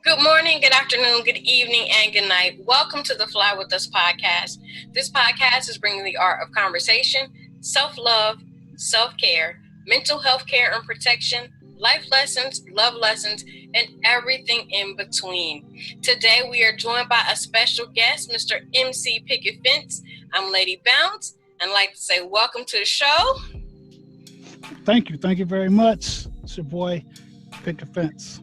Good morning, good afternoon, good evening, and good night. Welcome to the Fly With Us podcast. This podcast is bringing the art of conversation, self-love, self-care, mental health care and protection, life lessons, love lessons, and everything in between. Today we are joined by a special guest, Mr. MC Picket. I'm Lady Bounce, and I'd like to say welcome to the show. Thank you. Thank you very much. It's your boy, Picket Fence.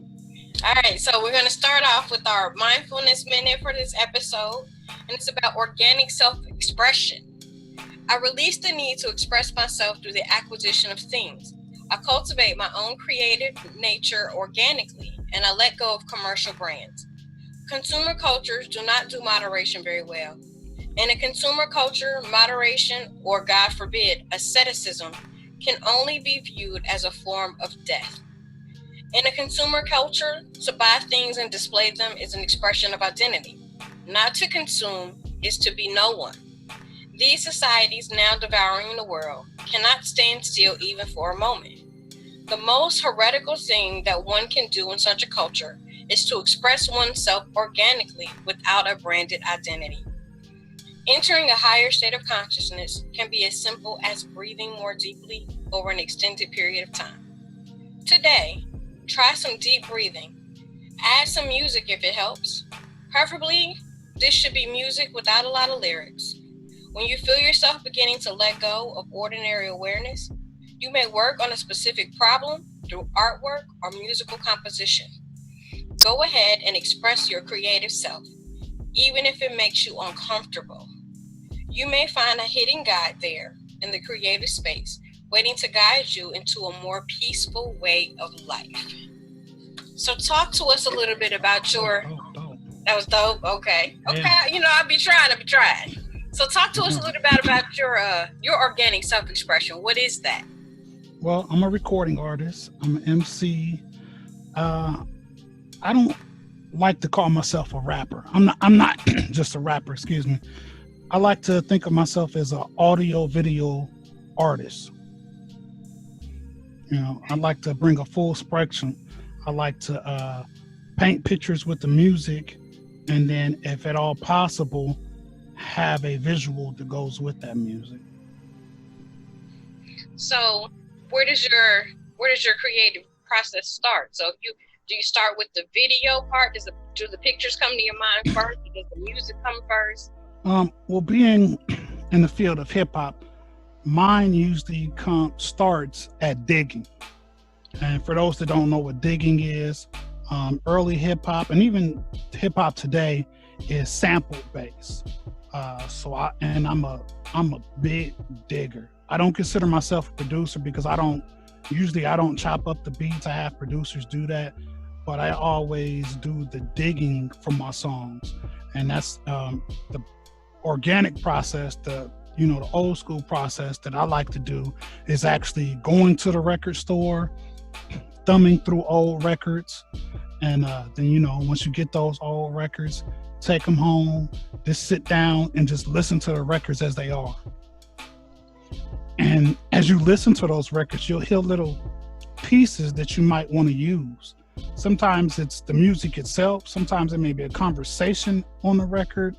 All right, so we're going to start off with our Mindfulness Minute for this episode, and it's about organic self-expression. I release the need to express myself through the acquisition of things. I cultivate my own creative nature organically, and I let go of commercial brands. Consumer cultures do not do moderation very well. In a consumer culture, moderation, or God forbid, asceticism, can only be viewed as a form of death. In a consumer culture, to buy things and display them is an expression of identity. Not to consume is to be no one. These societies now devouring the world cannot stand still even for a moment. The most heretical thing that one can do in such a culture is to express oneself organically without a branded identity. Entering a higher state of consciousness can be as simple as breathing more deeply over an extended period of time. Today, try some deep breathing. Add some music if it helps. Preferably, this should be music without a lot of lyrics. When you feel yourself beginning to let go of ordinary awareness, you may work on a specific problem through artwork or musical composition. Go ahead and express your creative self, even if it makes you uncomfortable. You may find a hidden guide there in the creative space, waiting to guide you into a more peaceful way of life. So talk to us a little bit about your... Dope. That was dope. Okay. Yeah. I'll be trying. So talk to us a little bit about your organic self-expression. What is that? Well, I'm a recording artist. I'm an MC. I don't like to call myself a rapper. I'm not just a rapper, excuse me. I like to think of myself as an audio video artist. I like to bring a full spectrum. I like to paint pictures with the music, and then, if at all possible, have a visual that goes with that music. So where does your creative process start? So do you start with the video part? Do the pictures come to your mind first? Or does the music come first? Well, being in the field of hip hop, mine usually starts at digging. And for those that don't know what digging is, early hip hop and even hip hop today is sample based. I'm a big digger. I don't consider myself a producer because I don't chop up the beats. I have producers do that, but I always do the digging for my songs, and that's the organic process. The old school process that I like to do is actually going to the record store, thumbing through old records, and then once you get those old records, take them home, just sit down and just listen to the records as they are. And as you listen to those records, you'll hear little pieces that you might want to use. Sometimes it's the music itself. Sometimes it may be a conversation on the record.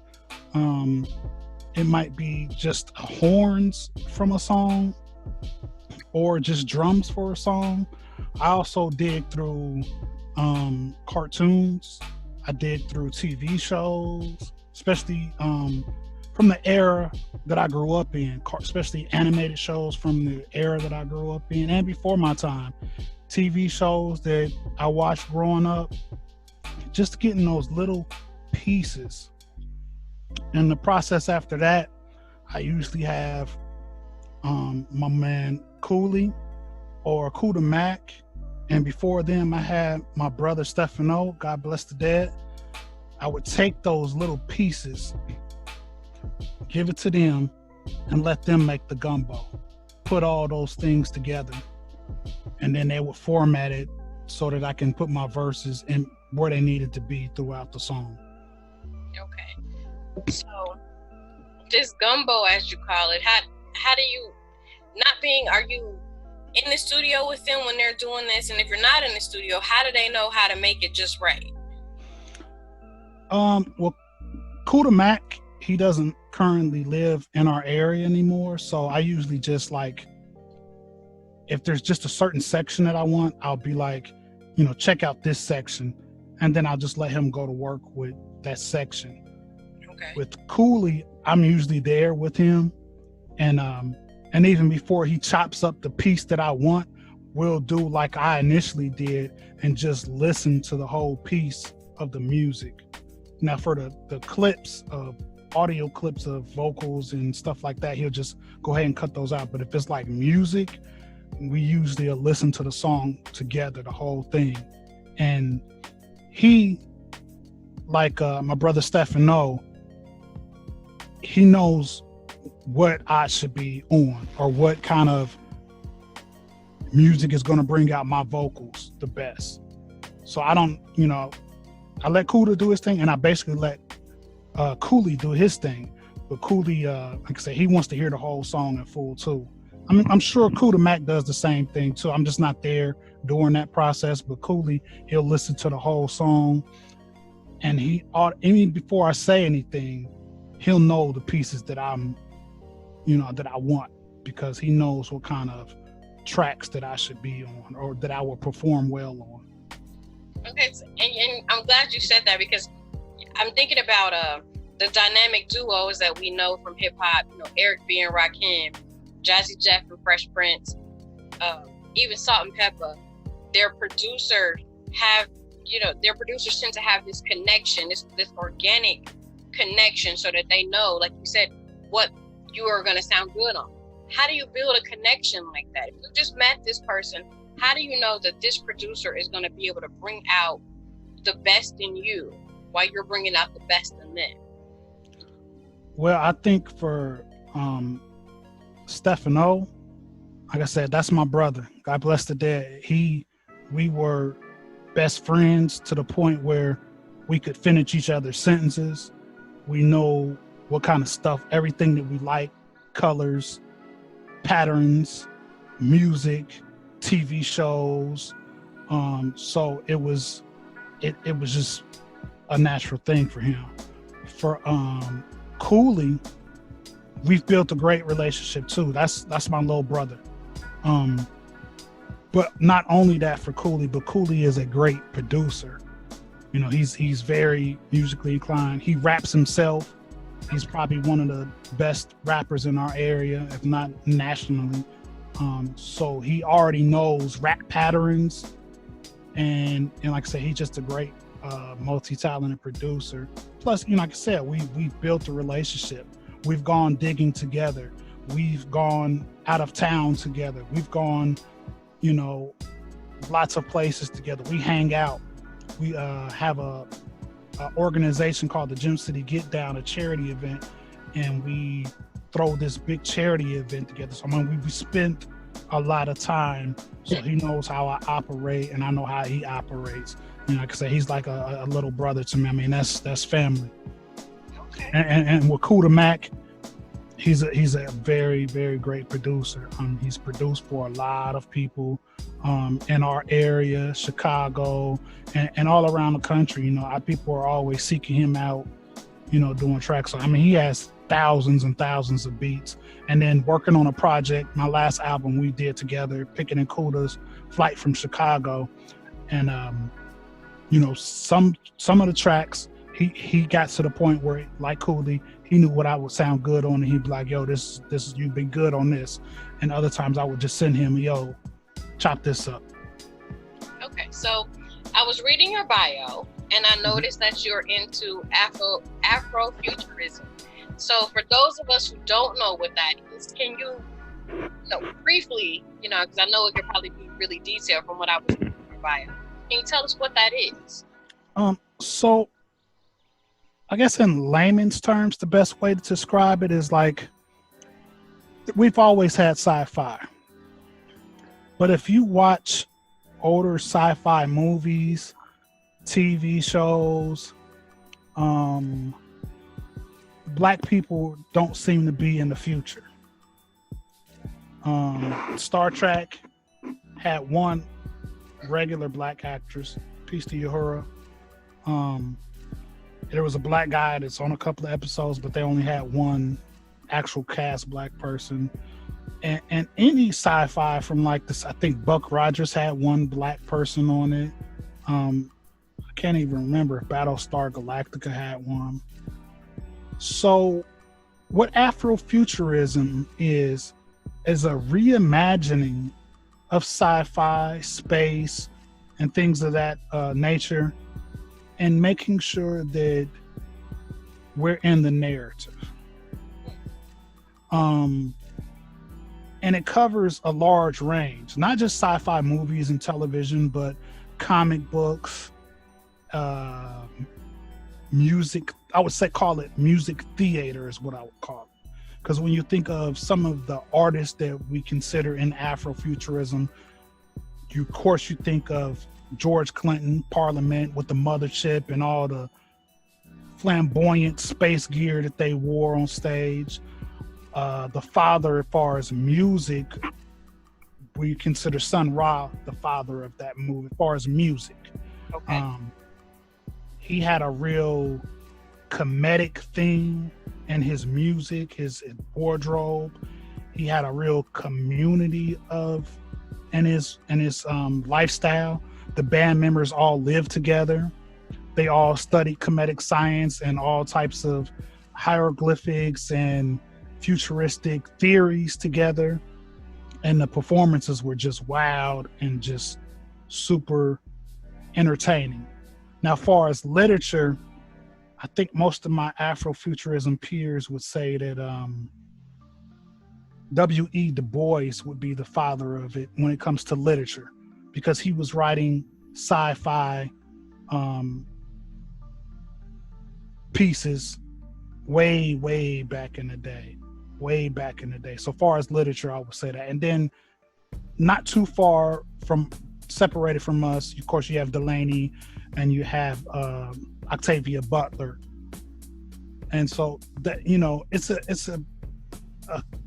It might be just horns from a song or just drums for a song. I also dig through cartoons. I dig through TV shows, especially from the era that I grew up in, especially animated shows from the era that I grew up in and before my time. TV shows that I watched growing up, just getting those little pieces. And the process after that, I usually have my man Cooley or Kuda Mac. And before them, I had my brother Stefano, God bless the dead. I would take those little pieces, give it to them, and let them make the gumbo. Put all those things together, and then they would format it so that I can put my verses in where they needed to be throughout the song. Okay. So this gumbo, as you call it, how do you, are you in the studio with them when they're doing this? And if you're not in the studio, how do they know how to make it just right? Well, Kuda Mac, he doesn't currently live in our area anymore. So I usually just like, if there's just a certain section that I want, I'll be like, check out this section. And then I'll just let him go to work with that section. Okay. With Cooley, I'm usually there with him. And even before he chops up the piece that I want, we'll do like I initially did and just listen to the whole piece of the music. Now for the clips of audio clips of vocals and stuff like that, he'll just go ahead and cut those out. But if it's like music, we usually listen to the song together, the whole thing. And he, like my brother Stefano, he knows what I should be on or what kind of music is going to bring out my vocals the best. So I don't, I let Kuda do his thing, and I basically let Cooley do his thing. But Cooley, like I said, he wants to hear the whole song in full too. I mean, I'm sure Kuda Mac does the same thing too. I'm just not there during that process. But Cooley, he'll listen to the whole song, and even before I say anything, he'll know the pieces that I'm, that I want, because he knows what kind of tracks that I should be on or that I will perform well on. Okay, and I'm glad you said that, because I'm thinking about the dynamic duos that we know from hip hop. Eric B and Rakim, Jazzy Jeff and Fresh Prince, even Salt and Pepper. Their producers tend to have this connection, this organic connection, so that they know, like you said, what you are going to sound good on. How do you build a connection like that? If you just met this person, how do you know that this producer is going to be able to bring out the best in you while you're bringing out the best in them? Well, I think for Stefano, like I said, that's my brother. God bless the dead. We were best friends to the point where we could finish each other's sentences. We know what kind of stuff, everything that we like, colors, patterns, music, TV shows. So it was just a natural thing for him. For Cooley, we've built a great relationship too. That's my little brother. But not only that for Cooley, but Cooley is a great producer. He's very musically inclined. He raps himself. He's probably one of the best rappers in our area, if not nationally. So he already knows rap patterns, and like I said, he's just a great multi-talented producer. Plus, like I said, we've built a relationship. We've gone digging together. We've gone out of town together. We've gone, lots of places together. We hang out. We have a organization called the Gym City Get Down, a charity event, and we throw this big charity event together. So we spent a lot of time, so he knows how I operate and I know how he operates. Like I said, he's like a little brother to me. I mean, that's family. Okay. And with Kuda Mac, he's a very, very great producer. He's produced for a lot of people in our area, Chicago, and all around the country. Our people are always seeking him out, doing tracks. So, I mean, he has thousands and thousands of beats. And then working on a project, my last album we did together, Picket and Kuda's Flight from Chicago. And, some of the tracks, he got to the point where, like Cooley, he knew what I would sound good on, and he'd be like, yo, this you've been good on this. And other times I would just send him, yo, chop this up. Okay, so I was reading your bio, and I noticed that you're into Afrofuturism. So for those of us who don't know what that is, can you briefly, because I know it could probably be really detailed from what I was reading in your bio, can you tell us what that is? So I guess in layman's terms, the best way to describe it is like, we've always had sci-fi. But if you watch older sci-fi movies, TV shows, Black people don't seem to be in the future. Star Trek had one regular Black actress, peace to Uhura. There was a black guy that's on a couple of episodes, but they only had one actual cast black person. And any sci-fi from like this, I think Buck Rogers had one black person on it. I can't even remember if Battlestar Galactica had one. So what Afrofuturism is a reimagining of sci-fi, space, and things of that nature, and making sure that we're in the narrative. And it covers a large range, not just sci-fi movies and television, but comic books, music. I would say call it music theater is what I would call it. Because when you think of some of the artists that we consider in Afrofuturism, of course you think of George Clinton, Parliament with the mothership and all the flamboyant space gear that they wore on stage. The father, as far as music, we consider Sun Ra the father of that movie, as far as music. Okay. He had a real comedic theme in his music, his wardrobe. He had a real community in his lifestyle. The band members all lived together. They all studied comedic science and all types of hieroglyphics and futuristic theories together. And the performances were just wild and just super entertaining. Now, as far as literature, I think most of my Afrofuturism peers would say that W.E. Du Bois would be the father of it when it comes to literature, because he was writing sci-fi pieces way back in the day. So far as literature, I would say that. And then not too far from separated from us, of course, you have Delaney and you have Octavia Butler. And so that, you know, it's a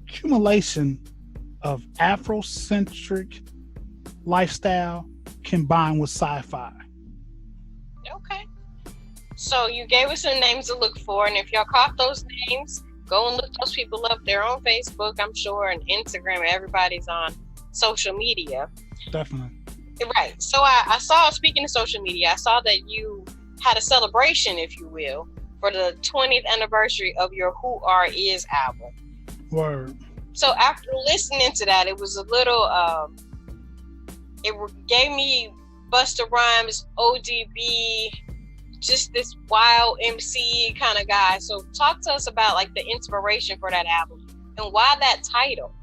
accumulation of Afrocentric lifestyle combined with sci-fi. Okay. So you gave us some names to look for, and if y'all caught those names, go and look those people up. They're on Facebook, I'm sure, and Instagram. Everybody's on social media. Definitely. Right. So I saw, speaking of social media, I saw that you had a celebration, if you will, for the 20th anniversary of your Who Are Is album. Word. So after listening to that, it was a little, it gave me Busta Rhymes, ODB, just this wild MC kind of guy. So talk to us about like the inspiration for that album and why that title.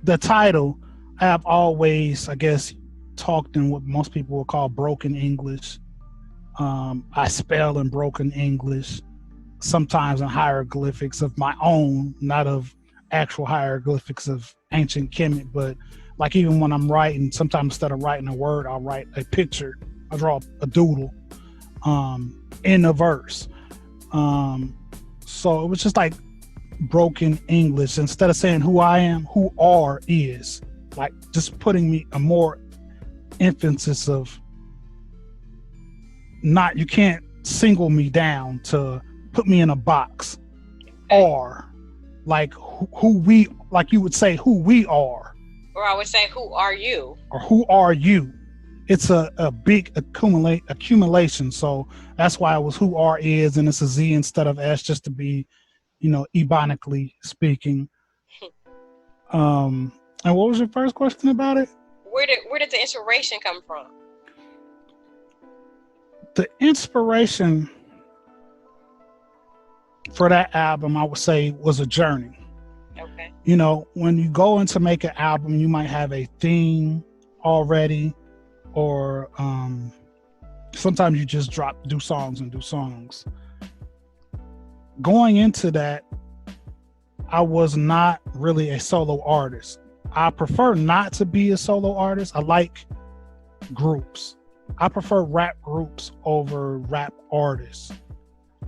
The title, I have always, I guess, talked in what most people would call broken English. I spell in broken English, sometimes in hieroglyphics of my own, not of actual hieroglyphics of ancient Kemet, but like even when I'm writing, sometimes instead of writing a word, I'll write a picture. I draw a doodle in a verse. So it was just like broken English. Instead of saying who I am, who are is, like just putting me a more emphasis of not, you can't single me down to put me in a box, or like who we, like you would say who we are, or I would say who are you, or who are you. It's a big accumulation. So that's why it was who are is, and it's a Z instead of S, just to be, you know, ebonically speaking. And what was your first question about it? Where did the inspiration come from? The inspiration for that album, I would say, was a journey. Okay. You know, when you go in to make an album, you might have a theme already, or sometimes you just do songs. Going into that, I was not really a solo artist. I prefer not to be a solo artist. I like groups. I prefer rap groups over rap artists.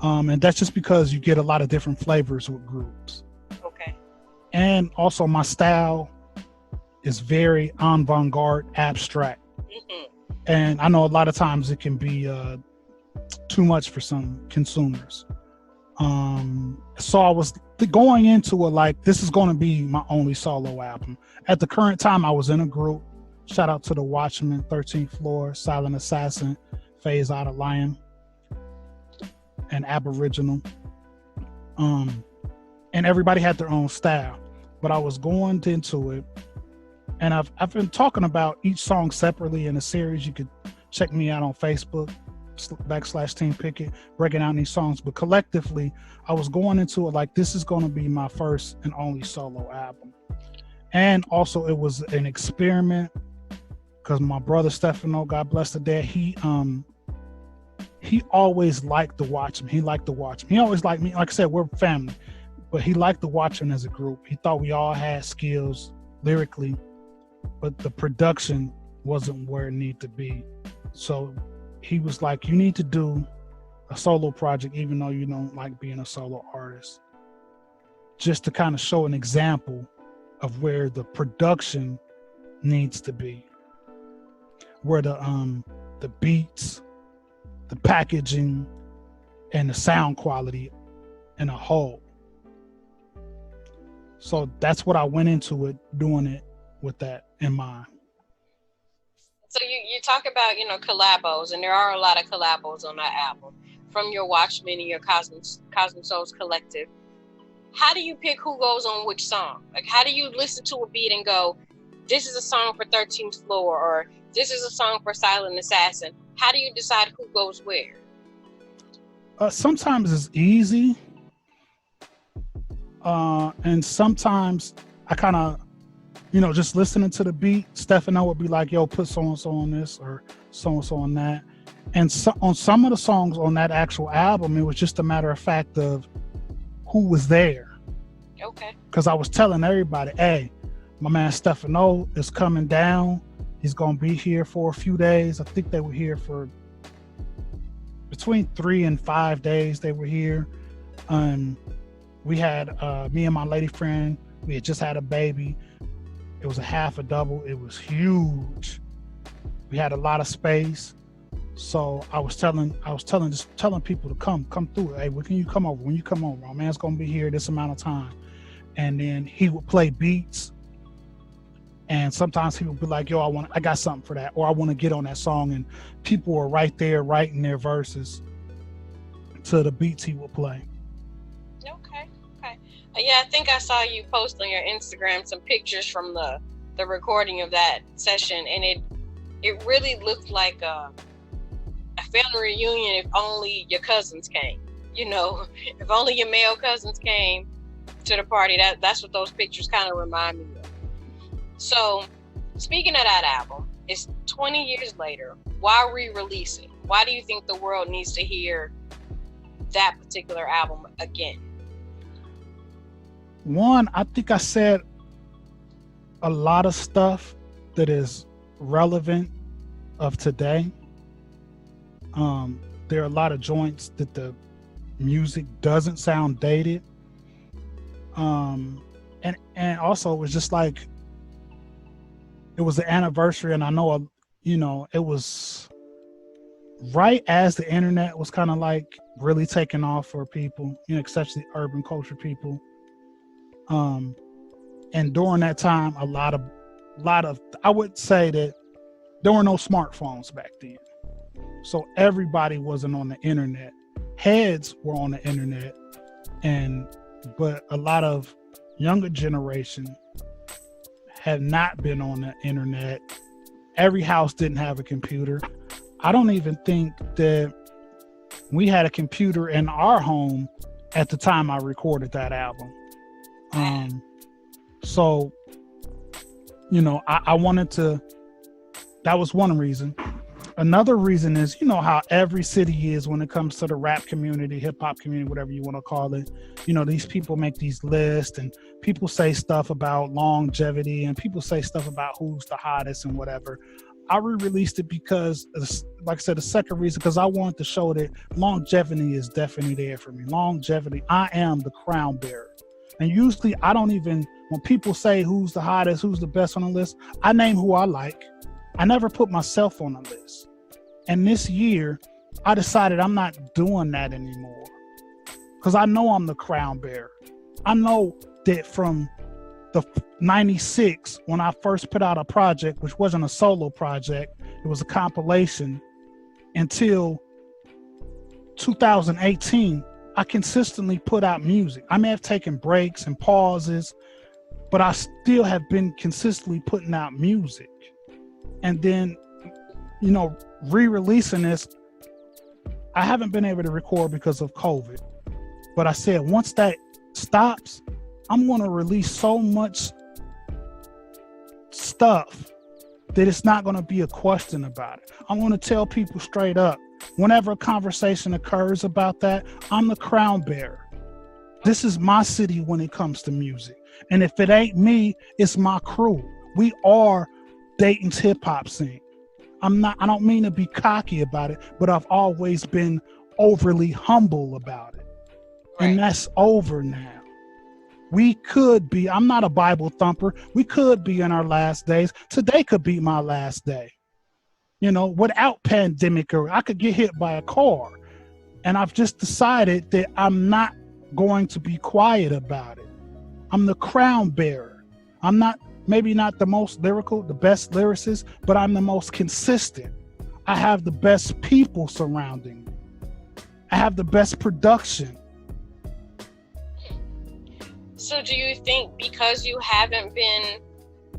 And that's just because you get a lot of different flavors with groups. Okay. And also my style is very avant-garde, abstract. Mm-hmm. And I know a lot of times it can be too much for some consumers. So I was going into it like, this is going to be my only solo album. At the current time, I was in a group. Shout out to the Watchmen, 13th Floor, Silent Assassin, Phase Out of Lion, and Aboriginal. And everybody had their own style. But I was going into it, and I've been talking about each song separately in a series. You could check me out on Facebook, /Team Picket, breaking down these songs. But collectively, I was going into it like, this is going to be my first and only solo album. And also it was an experiment, because my brother Stefano, God bless the dead, he always liked to watch him. He liked to watch him. He always liked me. Like I said, we're family, but he liked to watch him as a group. He thought we all had skills lyrically, but the production wasn't where it needed to be. So he was like, you need to do a solo project, even though you don't like being a solo artist, just to kind of show an example of where the production needs to be, where the beats, the packaging, and the sound quality in a whole. So that's what I went into it, doing it with that in mind. So you talk about, collabos, and there are a lot of collabos on that album from your Watchmen and your Cosmic Souls collective. How do you pick who goes on which song? Like, how do you listen to a beat and go, this is a song for 13th Floor, or this is a song for Silent Assassin? How do you decide who goes where? Sometimes it's easy. And sometimes I kind of, just listening to the beat, Stefano would be like, yo, put so-and-so on this or so-and-so on that. And so, on some of the songs on that actual album, it was just a matter of fact of who was there. Okay. Because I was telling everybody, hey, my man Stefano is coming down. He's going to be here for a few days. I think they were here for between 3 and 5 days they were here. We had me and my lady friend, we had just had a baby. It was a half a double. It was huge. We had a lot of space. So I was telling people to come through. Hey, when can you come over? When you come over, my man's gonna be here this amount of time. And then he would play beats. And sometimes he would be like, yo, I got something for that, or I want to get on that song. And people were right there writing their verses to the beats he would play. Okay. Yeah, I think I saw you post on your Instagram some pictures from the recording of that session, and it really looked like a family reunion if only your cousins came. If only your male cousins came to the party. That's what those pictures kind of remind me of. So, speaking of that album, it's 20 years later. Why re-release it? Why do you think the world needs to hear that particular album again? One, I think I said a lot of stuff that is relevant of today. There are a lot of joints that the music doesn't sound dated. And also it was just like, it was the anniversary, and I know, it was right as the internet was kind of like really taking off for people, especially urban culture people. And during that time, a lot of, I would say that there were no smartphones back then. So everybody wasn't on the internet. Heads were on the internet, but a lot of younger generation have not been on the internet. Every house didn't have a computer. I don't even think that we had a computer in our home at the time I recorded that album. So, I wanted to, that was one reason. Another reason is, how every city is when it comes to the rap community, hip hop community, whatever you want to call it. These people make these lists, and people say stuff about longevity, and people say stuff about who's the hottest and whatever. I re-released it because, like I said, the second reason, because I wanted to show that longevity is definitely there for me. Longevity, I am the crown bearer. And usually I don't even, when people say who's the hottest, who's the best on the list, I name who I like. I never put myself on a list. And this year, I decided I'm not doing that anymore. Because I know I'm the crown bearer. I know that from the 96, when I first put out a project, which wasn't a solo project, it was a compilation, until 2018, I consistently put out music. I may have taken breaks and pauses, but I still have been consistently putting out music. And then, re-releasing this, I haven't been able to record because of COVID. But I said, once that stops, I'm going to release so much stuff that it's not going to be a question about it. I'm going to tell people straight up, whenever a conversation occurs about that, I'm the crown bearer. This is my city when it comes to music. And if it ain't me, it's my crew. We are Dayton's hip hop scene. I don't mean to be cocky about it, but I've always been overly humble about it. Right. And that's over now. We could be, I'm not a Bible thumper. We could be in our last days. Today could be my last day. Without pandemic, or I could get hit by a car. And I've just decided that I'm not going to be quiet about it. I'm the crown bearer. I'm maybe not the most lyrical, the best lyricist, but I'm the most consistent. I have the best people surrounding me. I have the best production. So do you think because you haven't been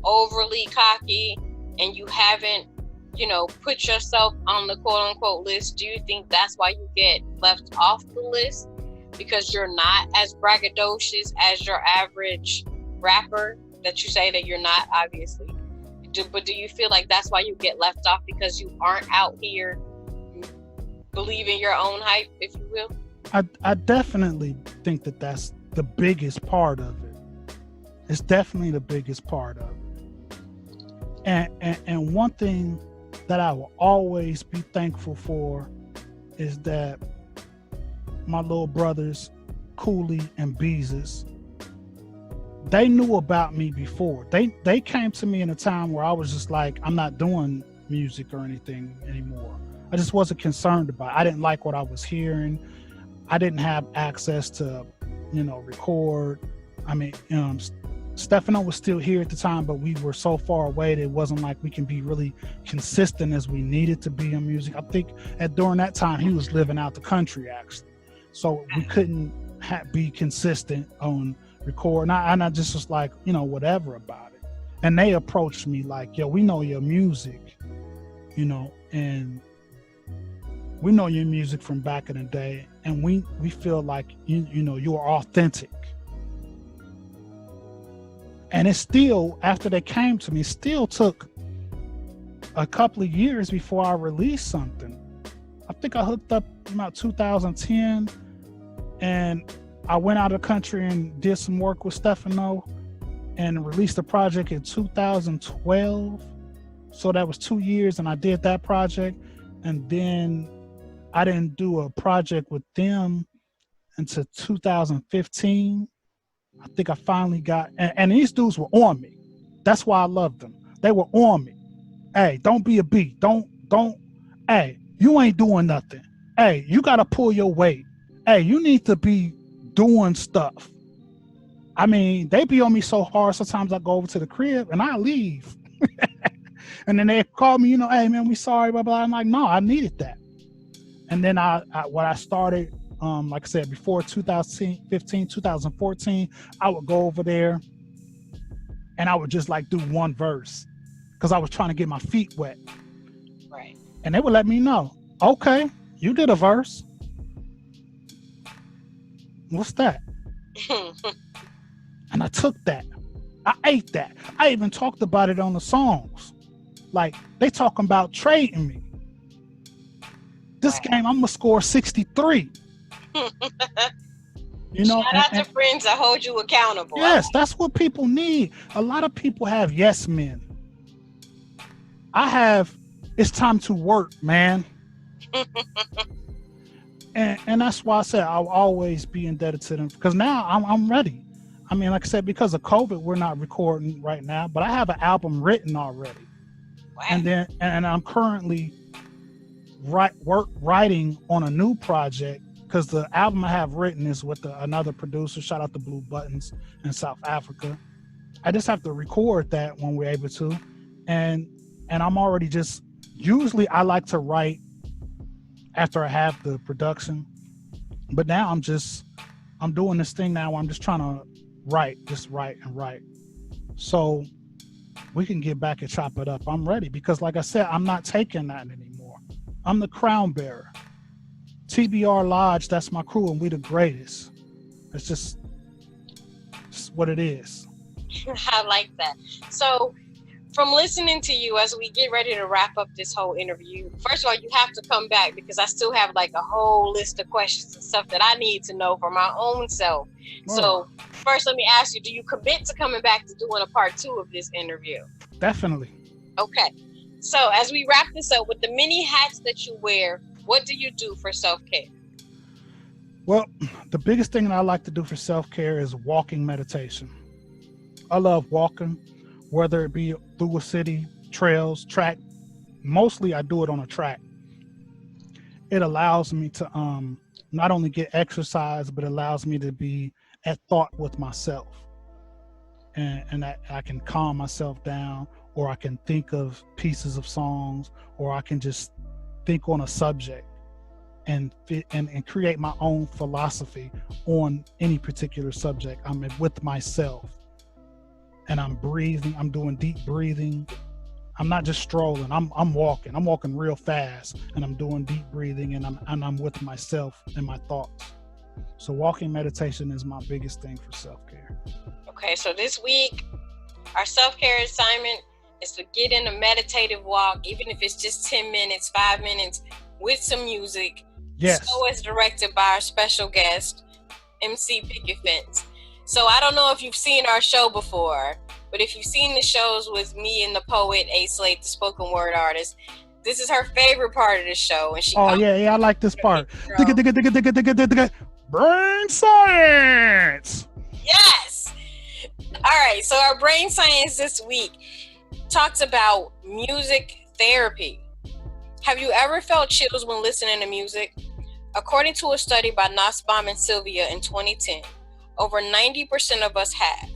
overly cocky and you haven't, put yourself on the quote unquote list, do you think that's why you get left off the list? Because you're not as braggadocious as your average rapper that you say that you're not, obviously. But do you feel like that's why you get left off, because you aren't out here believing your own hype, if you will? I definitely think that that's the biggest part of it. It's definitely the biggest part of it. And one thing that I will always be thankful for is that my little brothers, Cooley and Beezus, they knew about me before. They came to me in a time where I was just like, I'm not doing music or anything anymore. I just wasn't concerned about it. I didn't like what I was hearing. I didn't have access to, record. I mean, Stefano was still here at the time, but we were so far away that it wasn't like we can be really consistent as we needed to be in music. I think during that time, he was living out the country, actually. So we couldn't be consistent on record. And I just was like, whatever about it. And they approached me like, yo, we know your music, and we know your music from back in the day. And we feel like, you are authentic. And it still, after they came to me, still took a couple of years before I released something. I think I hooked up about 2010, and I went out of the country and did some work with Stefano and released a project in 2012. So that was 2 years, and I did that project. And then I didn't do a project with them until 2015. I think I finally got, and these dudes were on me. That's why I loved them. They were on me. Hey, don't be a B. Don't, hey, you ain't doing nothing. Hey, you got to pull your weight. Hey, you need to be doing stuff. I mean, they be on me so hard. Sometimes I go over to the crib and I leave. And then they call me, hey man, we sorry, blah, blah. I'm like, no, I needed that. And then what I started, like I said, before 2015, 2014, I would go over there and I would just like do one verse because I was trying to get my feet wet. Right. And they would let me know, okay, you did a verse. What's that? And I took that. I ate that. I even talked about it on the songs. Like, they talking about trading me. This game, I'm going to score 63. Shout out to friends that hold you accountable. Yes, that's what people need. A lot of people have yes men. I have, it's time to work, man. And that's why I said I'll always be indebted to them, because now I'm ready. Like I said, because of COVID, we're not recording right now, but I have an album written already. And then, and I'm currently writing on a new project, because the album I have written is with another producer. Shout out to Blue Buttons in South Africa. I just have to record that when we're able to, and I'm already just, usually I like to write after I have the production, but now I'm doing this thing now where I'm just trying to write. So we can get back and chop it up. I'm ready, because like I said, I'm not taking that anymore. I'm the crown bearer. TBR Lodge, that's my crew, and we the greatest. It's just what it is. I like that. So from listening to you as we get ready to wrap up this whole interview, first of all, you have to come back, because I still have like a whole list of questions and stuff that I need to know for my own self. Oh. So first, let me ask you, do you commit to coming back to doing a part 2 of this interview? Definitely. Okay. So as we wrap this up, with the many hats that you wear, what do you do for self-care? Well, the biggest thing that I like to do for self-care is walking meditation. I love walking, whether it be through a city, trails, track. Mostly I do it on a track. It allows me to not only get exercise, but it allows me to be at thought with myself. And I can calm myself down, or I can think of pieces of songs, or I can just think on a subject and create my own philosophy on any particular subject. I'm with myself, and I'm breathing. I'm doing deep breathing. I'm not just strolling. I'm walking. I'm walking real fast, and I'm doing deep breathing, and I'm with myself and my thoughts. So walking meditation is my biggest thing for self-care. Okay, so this week, our self-care assignment is to get in a meditative walk, even if it's just 10 minutes, 5 minutes, with some music. Yes. So as directed by our special guest, MC Picket. So I don't know if you've seen our show before, but if you've seen the shows with me and the poet, A. Slate, the spoken word artist, this is her favorite part of the show. And she I like this part. Brain science. Yes. All right. So our brain science this week talks about music therapy. Have you ever felt chills when listening to music? According to a study by Nussbaum and Sylvia in 2010, over 90% of us have.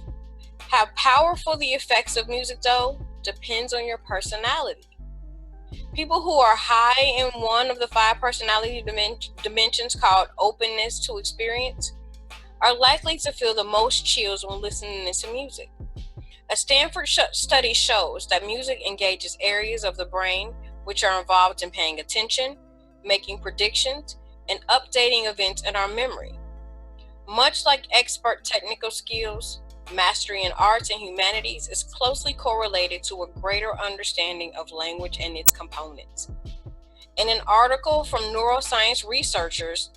How powerful the effects of music, though, depends on your personality. People who are high in one of the 5 personality dimensions called openness to experience are likely to feel the most chills when listening to music. A Stanford study shows that music engages areas of the brain which are involved in paying attention, making predictions, and updating events in our memory. Much like expert technical skills, mastery in arts and humanities is closely correlated to a greater understanding of language and its components. In an article from neuroscience researchers,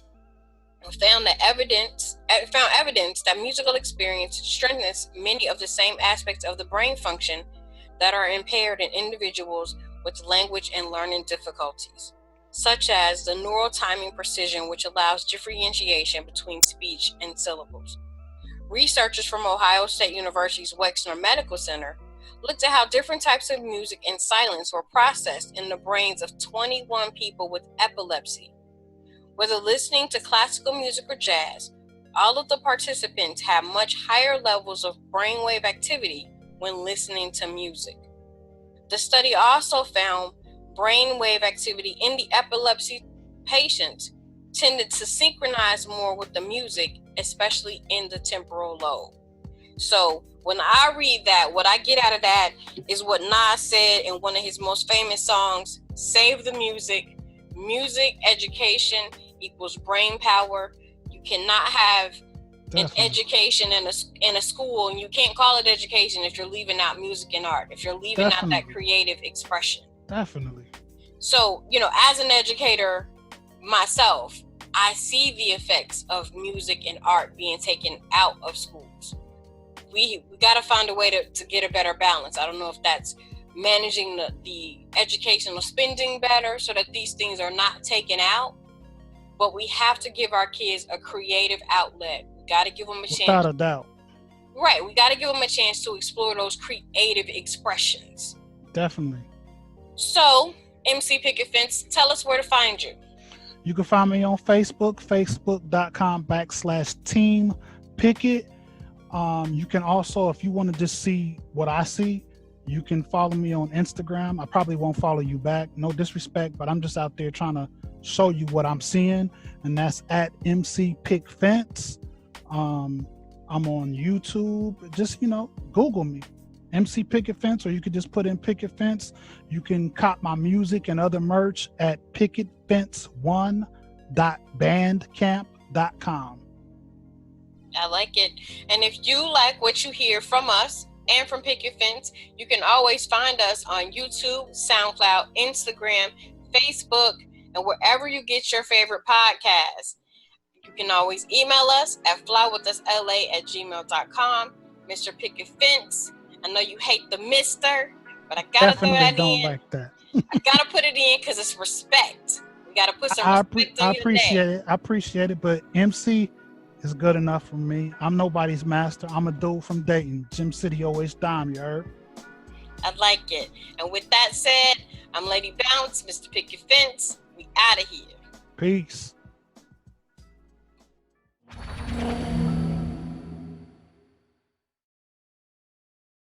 found evidence that musical experience strengthens many of the same aspects of the brain function that are impaired in individuals with language and learning difficulties, such as the neural timing precision, which allows differentiation between speech and syllables. Researchers from Ohio State University's Wexner Medical Center looked at how different types of music and silence were processed in the brains of 21 people with epilepsy. Whether listening to classical music or jazz, all of the participants had much higher levels of brainwave activity when listening to music. The study also found brainwave activity in the epilepsy patients tended to synchronize more with the music, especially in the temporal lobe. So when I read that, what I get out of that is what Nas said in one of his most famous songs, "Save the music. Music education equals brain power. You cannot have an education in a school, and you can't call it education if you're leaving out music and art, if you're leaving out that creative expression." Definitely. So, as an educator myself, I see the effects of music and art being taken out of schools. We got to find a way to get a better balance. I don't know if that's managing the educational spending better so that these things are not taken out, but we have to give our kids a creative outlet. We got to give them a chance. Without a doubt. Right. We got to give them a chance to explore those creative expressions. Definitely. So, MC Picket Fence, tell us where to find you. You can find me on Facebook, facebook.com/Team Picket. You can also, if you want to just see what I see, you can follow me on Instagram. I probably won't follow you back. No disrespect, but I'm just out there trying to show you what I'm seeing. And that's at MC Pick Fence. I'm on YouTube. Just, Google me. MC Picket Fence, or you could just put in Picket Fence. You can cop my music and other merch at picketfence1.bandcamp.com. I like it. And if you like what you hear from us and from Picket Fence, you can always find us on YouTube, SoundCloud, Instagram, Facebook, and wherever you get your favorite podcasts. You can always email us at flywithusla@gmail.com. Mr. Picket Fence, I know you hate the mister, but I gotta throw that Definitely in. don't like that. I gotta put it in because it's respect. We gotta put some respect on your name. I appreciate it, but MC is good enough for me. I'm nobody's master. I'm a dude from Dayton. Gym City always dime, you heard? I like it. And with that said, I'm Lady Bounce, Mr. Picket Fence. We out of here. Peace.